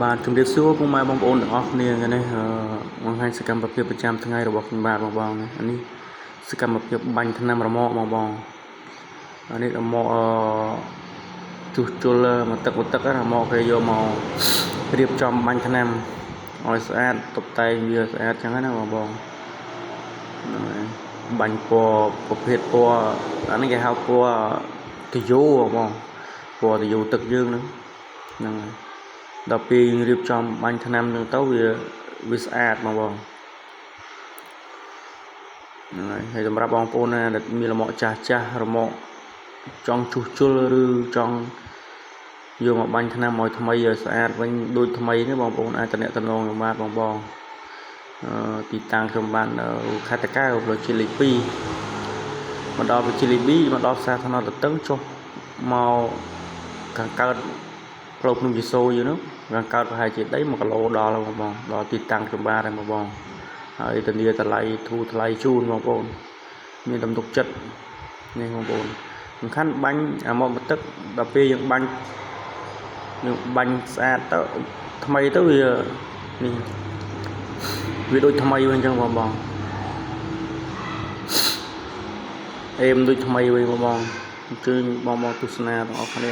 បាទជំរាបសួរពុកម៉ែបងប្អូនទាំងអស់គ្នាថ្ងៃនេះបង្ហាញសកម្មភាពប្រចាំថ្ងៃរបស់ខ្ញុំបាទបងនេះសកម្មភាពបាញ់ថ្នាំរមាក់បងនេះរមាក់ជួសជុលមកទឹករមាក់គេយកមករៀបចំបាញ់ថ្នាំឲ្យស្អាតតុបតែងវាស្អាតចឹងណាបងបាញ់ពណ៌ប្រភេទពណ៌អានេះគេហៅពណ៌តាយោបងពណ៌តាយោទឹកយើងហ្នឹងដល់ពេលរៀបចំបាញ់ថ្នាំហ្នឹងទៅវាស្អាតបងហ្នឹងហើយសម្រាប់បងប្អូនណាដែលមានរមាក់ចាស់រមាក់ចង់ជួសជុលឬចង់យកមកបាញ់ថ្នាំឲ្យថ្មីឲ្យស្អាតវិញដូចថ្មីនេះបងប្អូនអាចតំណតំណងខ្ញុំបាទបងទីតាំងខ្ញុំបានខេត្តតាកែវផ្លូវជាតិលេខ2មកដល់ផ្លូវជាតិលេខ2មកដល់ផ្សារថ្នល់តតឹងចុះមកខាងកើតផ្លូវភ្នំជីសូយនោះខាងកើតប្រហែលជាដី1គីឡូដល់បងដល់ទីតាំងខ្ញុំបាទហើយបងហើយធានាតម្លៃធូរថ្លៃជូនបងប្អូនមានទំនុកចិត្តនេះបងប្អូនសំខាន់បាញ់អាមកទឹកដល់ពេលយើងបាញ់ស្អាតទៅថ្មីទៅវាដូចថ្មីវិញអញ្ចឹងបងអេមដូចថ្មីវិញបងអញ្ជើញបងទស្សនាទាំងអស់គ្នា